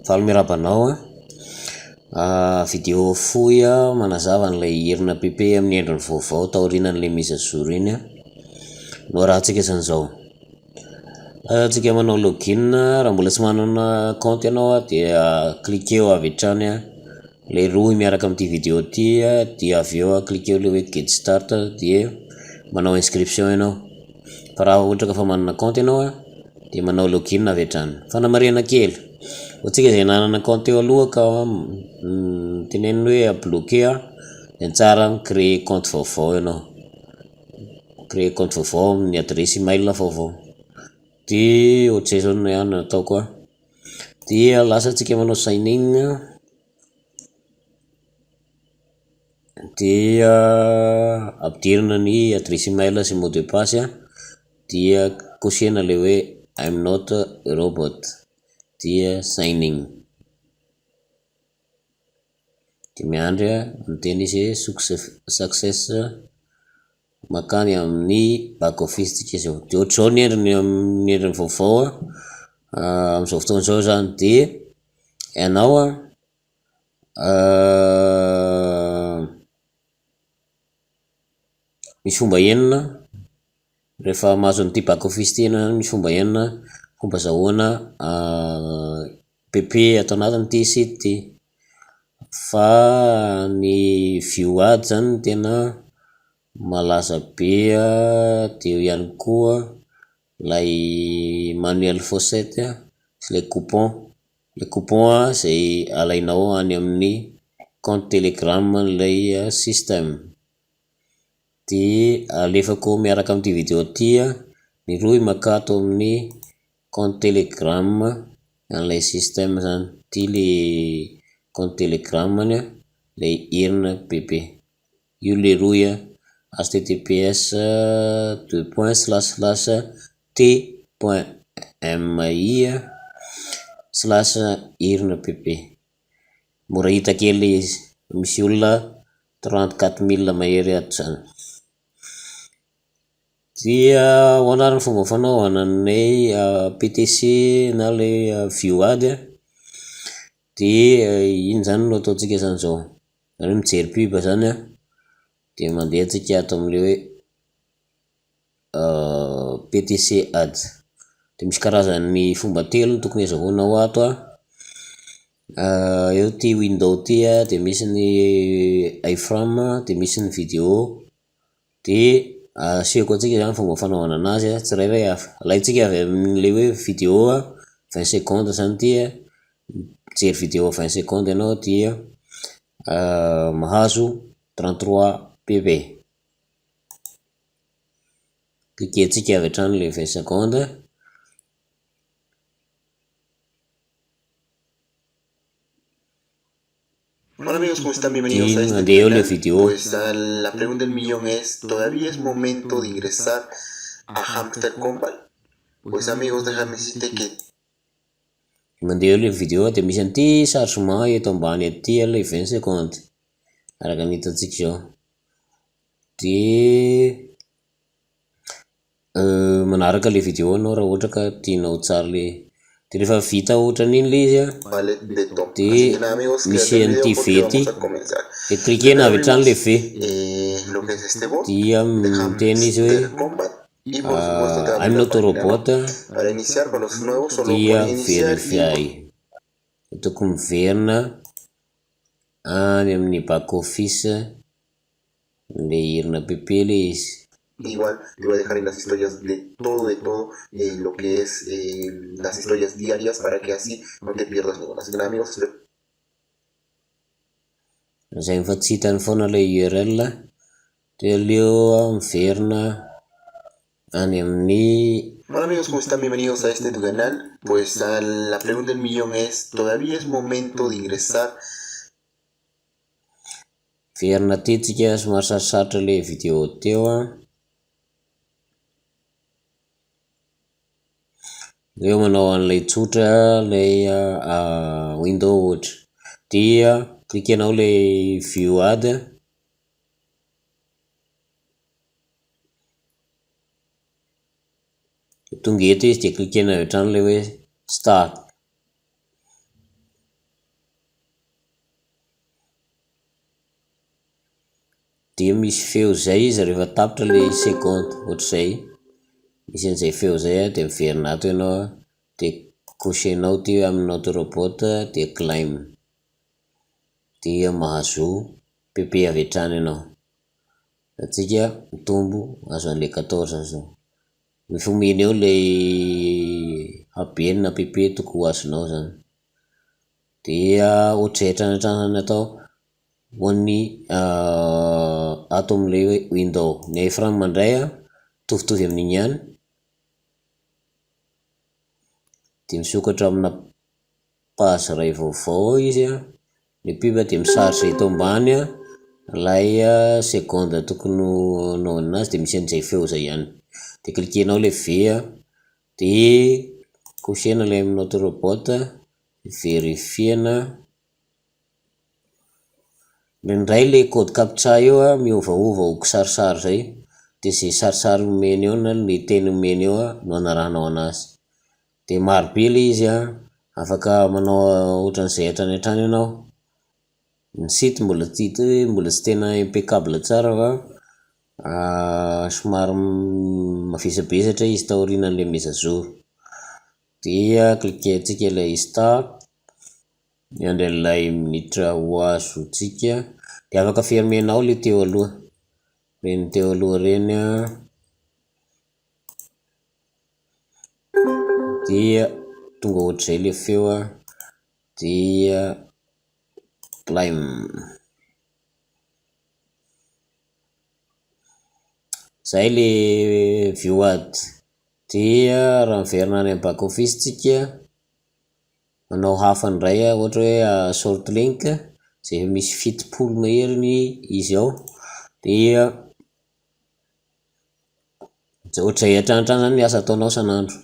Faly mirabanao vidéo fohy manazava an'ilay hirina PP amin'ny endriny vaovao taorianan'ilay mise à jour iny no rahantsika zany zao. Tsika manao login raha mbola tsy manana compte ianao dia cliquer avy hatrany le roy miaraka amin'ity vidéo ty dia avy eo cliquer le hoe get start dia manao inscription ianao. Fa raha ohatra ka fa manana compte ianao dia manao login avy hatrany. Fanamarihana kely, ohatsika izay nanana compte eo aloha ka teneniny hoe abloquer dia tsara créer compte vaovao ianao. Créer compte vaovao amin'ny adresse email vaovao. Dia ohatr'izay zao no ihany ataoko dia lasa tsika manao sign in dia ampidirina ny adresse email sy mot de passe dia kosehana le hoe I'm not a robot dia sign in dia miandry miteny izy success makany amin'ny back office tsika zao. Dia ohatr'izao ny endriny vaovao amin'izao fotoana izao zany dia ianao misy fomba enina rehefa mahazo an'ity back office ty ianao, misy fomba enina fomba zahoana PP atao anatiny ty site ty. Fa ny view ads zany tena malaza be dia ihany koa lay manuel faucette sy le coupon izay alainao any amin'ny compte telegram ilay système. Dia alefako miaraka amin'ity vidéo ty ny roy makato amin'ny compte telegram an'ilay système zany ty le compte telegramany le hirina PP io le roy https://t.mi/hirina PP. Mora hita kely izy, misy olona 34 000 mahery ato zany. Dia hoana ny fomba fanaovana ny PTC na le view ad dia iny zany no ataontsika zany zao. Zany mijery pub zany dia mandeha tsika ato amin'le hoe PTC ad. Dia misy karazany fomba telo tokony azahoanao ato eo ty window ty dia misy ny iframe dia misy ny vidéo dia asehoko antsika zany fomba fanaovana anazy tsirairay hafa. Alaintsika avy amin'le hoe vidéo 20 secondes zany ty mijery vidéo 20 secondes ianao dia mahazo 33 PP. Cliquentsika avy hatrany le 20 secondes Hola amigos, ¿cómo están? Bienvenidos a este video. Pues la pregunta del millón es, ¿todavía es momento de ingresar a Hamster Combat? Pues amigos, déjame decirte que mandeha le vidéo dia misy an'ity chargement eto ambany aty le 20 secondes araka ny hitantsika zao. Dia manaraka le vidéo anao raha ohatra ka tianao tsara le dia rehefa vita ohatra n'iny le izy dia misy an'ity V ty dia cliquena avy hatrany le V dia miteny izy hoe I'm not a robot dia verify. Tokony miverina any amin'ny back office le hirina PP le izy. Igual te voy a dejar en las historias de todo lo que es las historias diarias para que así no te pierdas ninguna. Así que nada, amigos, Zay fa tsy hitany foana le URL dia aleo miverina any amin'ny. Hola amigos, ¿cómo están? Bienvenidos a este tu canal. Pues la pregunta del millón es, ¿todavía es momento de ingresar? Verina ty tsika somary sarosarotra le vidéo teo eo manao an'ilay tsotra lay window ohatra dia cliquenao le view ad tonga eto izy dia cliquena avy hatrany le hoe start. dia misy feo zay izy rehefa tapitra le seconde ohatr'izay misy an'izay feo zay dia miverina ato ianao dia couchenao ty amin'ny notre robot dia climb dia mahazo PP avy hatrany ianao. Atsika mitombo azo an'le 14 zao mifomeny eo le habenina PP tokony azonao zany dia ohatran'ny atao hoan'ny ato amin'le window ny iframe mandray mitovitovy amin'igny ihany dia misokatra amina page iray vaovao izy ny pub dia misarge eto ambany ilay seconde tokony anao anazy dia misy an'izay feo zay ihany dia cliquenao le V dia couchena le amin'ny notre robot verifiena indray le code captcha eo miovaova ho kisarisary zay dia zay sarisary omeny eo na ny teny omeny eo no anaranao anazy dia marobe le izy afaka manao ohatran'izay hatrany hatrany ianao. Ny site mbola tsy tena impeccable tsara fa somary mavesabesatra izy taorianan'le mise à jour dia cliquentsika ilay start andray minitra ho azontsika dia afaka fermenao le teo aloha reny dia tonga ohatr'izay le feo dia climb zay le viewad dia raha miverina any back office tsika manao hafa indray ohatra hoe short link zay misy fitopolo maheriny izy ao dia ohatr'izay hatranihatrany zany ny asa ataonao isan'andro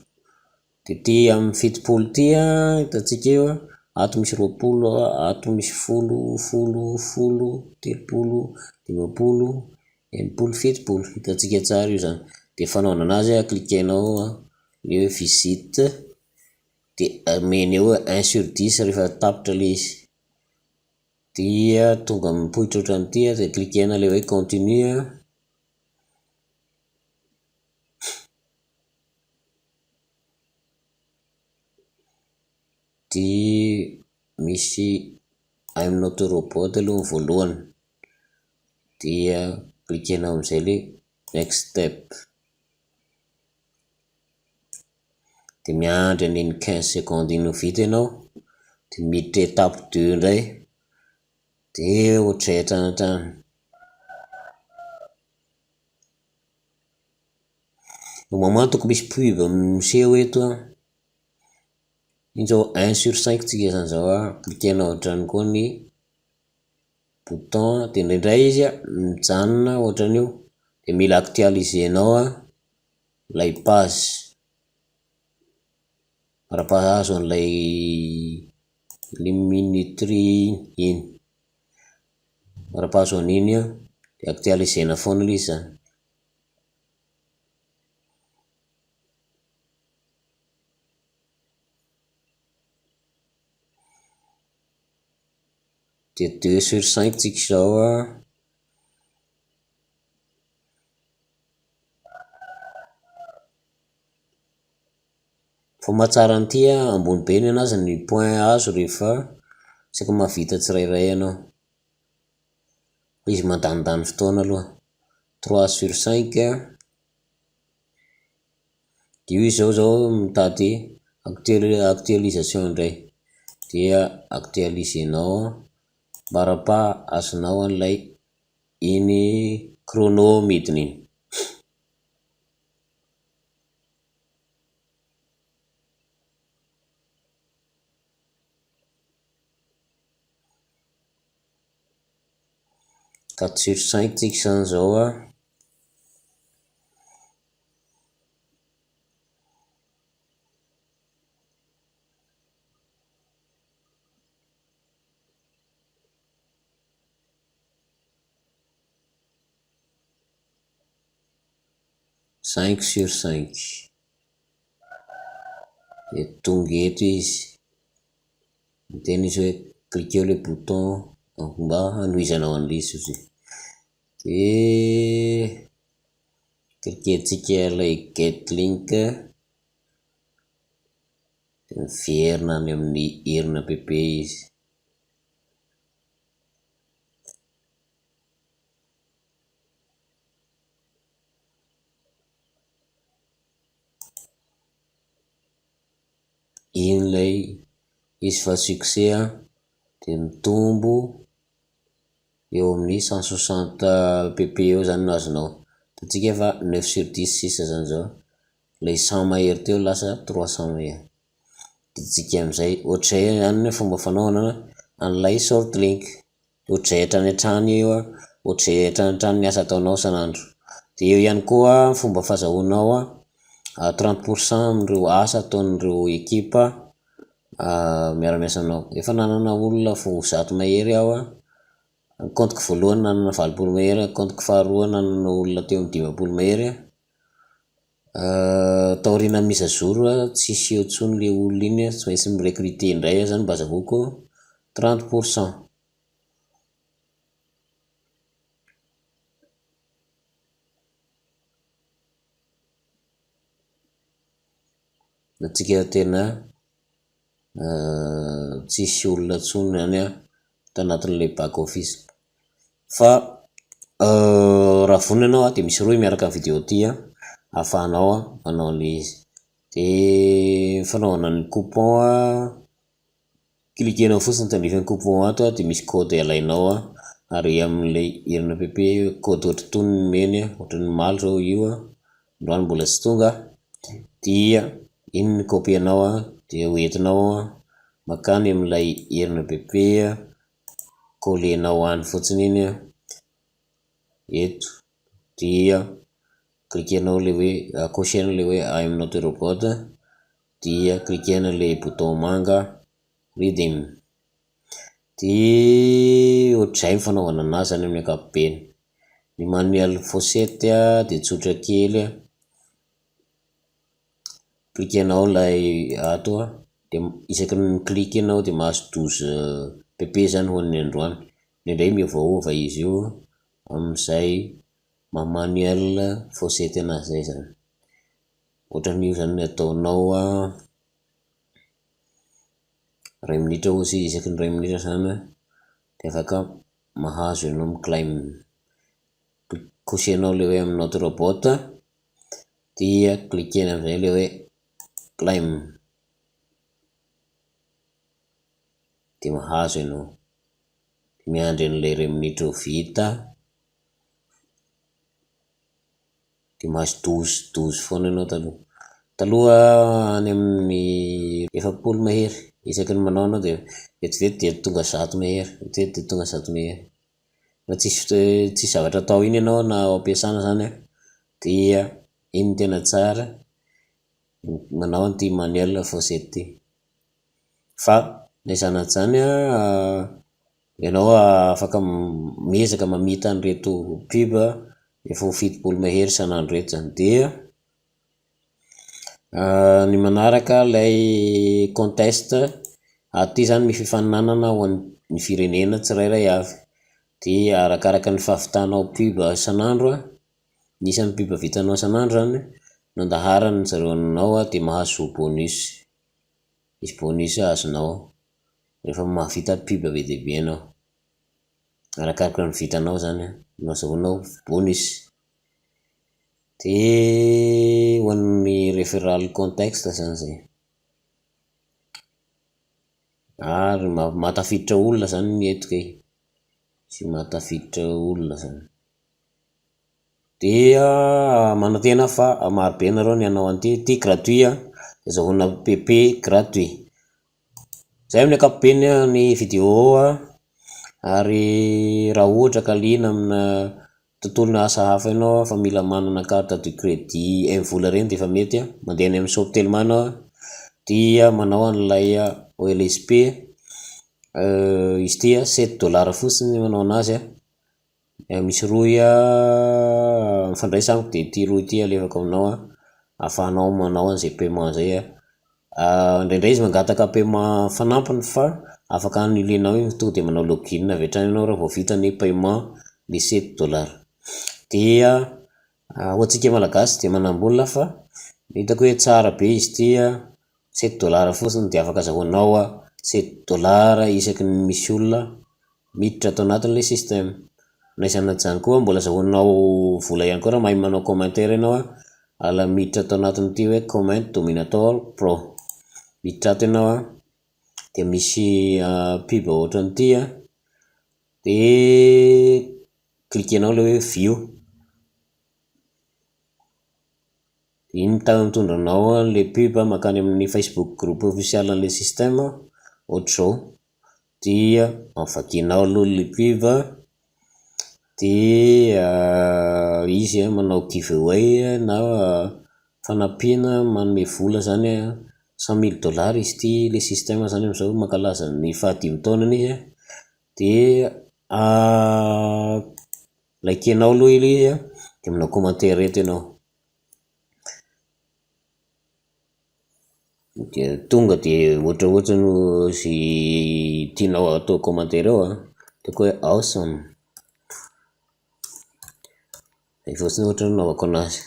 dia ty amin'ny fitopolo ty hitantsika eo ato misy 20, ato misy 10, telopolo, 50, 70, hitantsika tsara io zany dia fanaovana azy cliquenao le hoe visite dia ameny eo 1/10 rehefa tapitra le izy dia tonga mipoitra ohatran'ity dia cliquena le hoe continue dia misy amin'ny notre robot aloha voalohany dia cliquenao amin'izay le next step dia miandry an'iny 15 secondes iny ho vita ianao dia miditra étape 2 indray dia ohatr'izay hatrany no moment toko misy pub miseho eto iny zao 1/5 tsika zany zao cliquenao hatrany koa ny bouton dia indraindray izy mijanona ohatran'io dia mila actualisenao lay page ara-pahazo an'ilay minuterie iny ara-pahazo an'iny dia actualisena foana ilay izy zany dia 2/5 tsika zao fa mahatsara an'ity ambony be ny anazy ny point azo rehefa tsaka mahavita tsirairay ianao izy mandanindany fotoana aloha 3/5 dia io zao mitady actualisation indray dia actualisenao mbarapa azonao an'ilay iny chrono midiny iny sur 5 tsika zany zao cinq sur 5 dia tonga eto izy miteny izy hoe cliquez le bouton mba hanohizanao an'ilay izy. de cliquentsika ilay get link de miverina any amin'ny herina PP izy. Iny lay izy fa succès de mitombo eo amin'ny 160 PP eo zany no azonao. Tatsika efa 9/10 zany zao, lay 100 mahery teo lasa 300 mahery. Ditsika am'zay ohatray zany fomba fanaovana an'lay short link, ohatray hatrany io ohatray hatrany ny asa ataonao sanandro. De eo ihany koa fomba fahazahoanao 30% amin'ireo asa ataon'ireo ekipa miara-miasa aminao. Efa nanana olona fo 100 mahery aho compte-ko voalohany nanana 20 mahery, compte-ko faharoa nanana olona teo amin'ny 50 mahery. Taorina mise à jour tsisy eo tsony le olona iny, tsy maintsy mirecruter indray zany mba azahoako 30%. Natsika tena tsisy olona tsony zany tanatin'ilay back office. Fa raha vonona anao de misy roy miaraka amin'ny vidéo ty ahafahanao manao le izy. De fanaovana ny coupon cliquenao fotsiny tandrifany coupon ato de misy code alainao ary amin'ilay herina PP code ohatra toy ny meny ohatra ny maly zao io androany mbola tsy tonga, dia iny ny copie-nao de hoentinao makany amin'ilay herina PP coller-nao any fotsiny iny eto, dia cliquenao le hoe cocher-na le hoe I am not a robot, dia cliquena le bouton manga redeem. De ohatray fanaovana anazy zany amin'ny ankapobeny. Ny manuel fossette de tsotra kely, cliquenao lay ato de isaky ny cliquenao de mahazo 12 PP zany ho an'ny androany. Indray miovaova izy io amin'izay manuel fossette anazy zay zany. Ohatran'io zany ny ataonao 2 minitra ozy isaky ny 2 minitra zany de afaka mahazo ianao mi-claim. Cocher-nao le hoe I'm not robot, dia cliquena am'zay le hoe claim de mahazo ianao. Miandry an'ilay 2 minitra ho vita de mahazo 12 foana ianao taloha. Taloha any amin'ny 70 mahery isaky ny manao anao de vetivety de tonga 100 mahery, vetivety de tonga 100 mahery. Fa tsisy zavatra atao iny ianao na ampiasana zany dia iny tena tsara manao an'ity manuel fossette ty. Fa naizana zany ianao afaka miezaka mamita an'ireto pub efa ho 70 mahery sanandro reto zany. Dia ny manaraka lay contest aty zany misy fifaninanana ho an'ny firenena tsirairay avy, dia arakaraka ny fahavitanao pub sanandro, nisy amin'ny pub vitanao sanandro zany nandaharany zareo aminao de mahazo bonus. Misy bonus azonao rehefa mahavita pub be dia be anao, arakaraka ny vitanao zany no azahoanao bonus. De ho an'ny referral context zany zay, ary mahatafiditra olona zany ny eto kay, sy mahatafiditra olona zany. Dia manantena fa marobe nareo ny hanao an'ity, ty gratuit azahoana PP gratuit. Zay amin'ny ankapobeny ny vidéo ary raha ohatra ka liana amina tontolona asa hafa ianao fa mila manana carte de crédit 1 vola reny de efa mety mandeha any amin'ny Shoptelma anao dia manao an'ilay OLSP izy ty $7 fotsiny manao anazy misy roy mifandraisako de ty roy ty alefako aminao ahafahanao manao an'izay paiement zay indraindray izy mangataka paiement fanampiny fa afaka an'ilenao iny tonga de manao login avy hatrany ianao raha vao vita ny paiement le $7. dia hoantsika malagasy dia manam-bola fa hitako hoe tsara be izy tia $7 fotsiny dia afaka azahoanao $7 isaky ny misy olona miditra atao anatin'ilay système. Na isan'izany koa mbola azahoanao vola ihany koa raha mahay manao commentaire ianao ala miditra atao anatin'ity hoe comment dominator pro, miditra ato ianao dia misy pub ohatran'ity dia klikenao ilay hoe view, iny mitondranao le pub makany amin'ny Facebook groupe officiel an'ilay système ohatr'izao, dia avakianao aloha le pub dia izy manao giveaway na fanampiana manome vola zany $100,000 izy ity le système zany amin'izao mankalaza ny 15 taonany izy dia laikenao aloha izy dia manao commentaire reto ianao dia tonga dia ohatraohatry no sy tianao atao commentaire ao ataoko hoe awesome, fotsiny ohatra ny naovako anazy,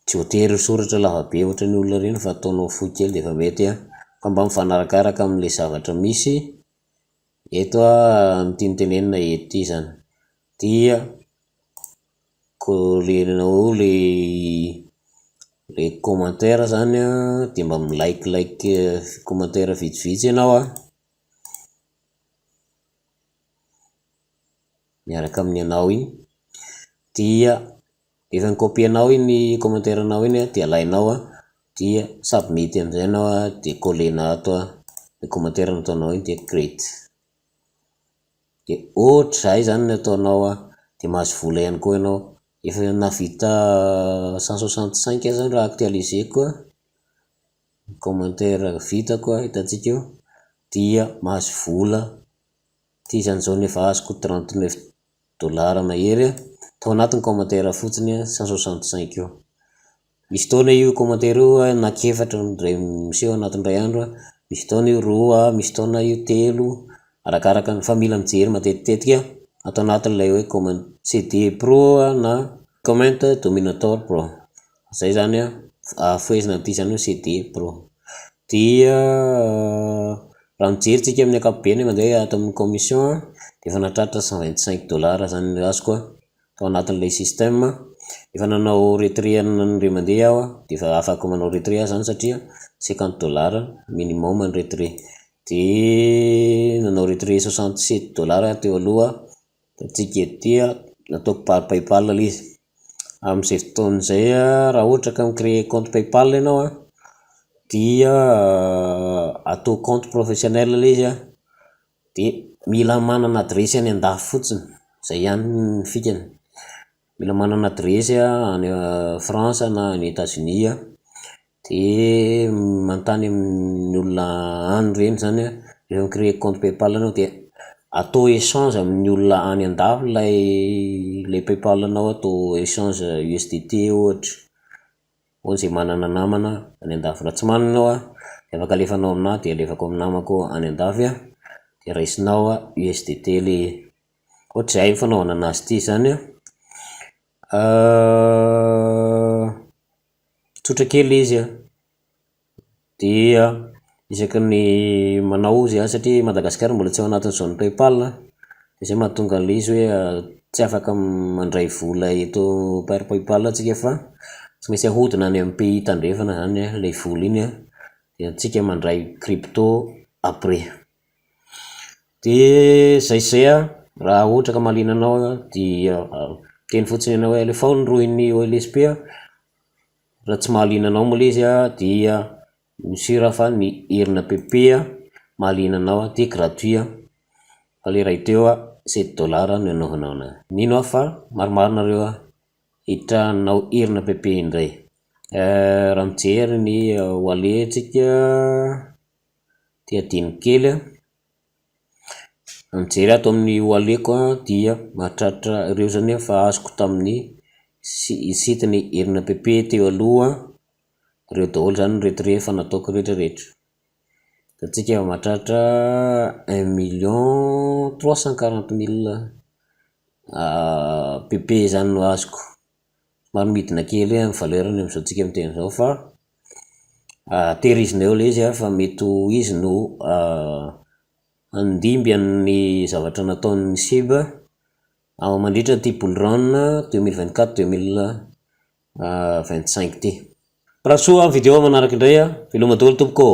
tsy voatery soratra lavabe ohatra ny olona reny fa ataonao fohy kely dia efa mety fa mba mifanarakaraka amin'ilay zavatra misy eto amin'ny tiantenenina eto ity zany. Dia kolenao le commentaire zany dia mba like commentaire vitsivitsy ianao miaraka amin'ny anao iny, dia efa nikopianao iny commentaire anao iny dia alainao dia submit amin'izay anao dia kolena ato le commentaire nataonao iny dia create, dia ohatr'izay zany ny ataonao dia mahazo vola ihany koa ianao. Efa navita 165 zany raha actualiseko commentaire vitako hitantsika eo, dia mahazo vola ty zany zao nefa azoko $39 mahery tao anatin'ny commentaire fotsiny 165 eo. Misy taona io commentaire io anakefatra ndray miseho anatin'ny ray andro, misy taona io 2, misy taona io 3, arakaraka ny fa mila mijery matetitetika atao anatin'ilay hoe comment CD Pro na comment dominator pro, zay zany foezina ty zany hoe CD Pro. Dia raha mijeritsika amin'ny ankapobeny mandeha ato amin'ny commission dia efa nahatratra $125 zany ny azoko tao anatin'ilay système. Efa nanao retrait ny mandeha aho dia efa afaka manao retrait zany satria $50 minimum ny retrait, dia nanao retrait $67 teo aloha tatsika dia nataoko par PayPal ilay izy. Amin'izay fotoan'izay raha ohatra ka mi-créer compte PayPal ianao dia atao compte professionnel ilay izy dia mila manana adresy any an-dafy fotsiny, zay ihany ny fikany. Mila manana adresy any France na any États-Unis dia manontany amin'ny olona any reny zany rehefa mi-créer compte PayPal anao dia atao échange amin'ny olona any an-dafy lay PayPal anao, atao échange USDT ohatra hoy izay manana namana any an-dafy. Raha tsy manana anao dia afaka alefanao aminahy dia alefako amin'ny namako any an-dafy dia raisinao USDT le ohatr'izay fanaovana anazy ity zany tsotra kely izy dia isaky ny manao izy satria Madagasikara mbola tsy ao anatin'ny zone PayPal dia zay mahatonga ilay izy hoe tsy afaka mandray vola eto par PayPal antsika fa tsy maintsy ahodina any amin'ny pays tandrefana zany ilay vola iny dia antsika mandray crypto après. Dia zay raha ohatra ka mahaliana anao dia teny fotsiny ianao hoe alefao ny rohin'ny OLSP, raha tsy mahaliana anao moa izy dia misy raha fa ny herina PP mahaliana anao dia gratuit fa le ray teo $7 no anaovanao anazy. Mino aho fa maromaronareo hitranao herina PP indray. Raha mijery ny wallet-tsika dia adino kely mijery ato amin'ny wallet-ko dia mahatratra ireo zany fa azoko tamin'ny sitiny herina PP teo aloha ireo daholo zany ny retrait fa nataoko rehetrarehetra. Tatsika mahatratra 1,340,000 PP zany no azoko. Maro midina kely amin'ny valerany amin'izao tsika miteny zao fa tehirizina eo le izy fa mety izy no andimby amin'ny zavatra nataon'ny SIB mandritra ty bull run 2024-2025 ty. Rasoa video manaraka indray veloma daholo tompoko.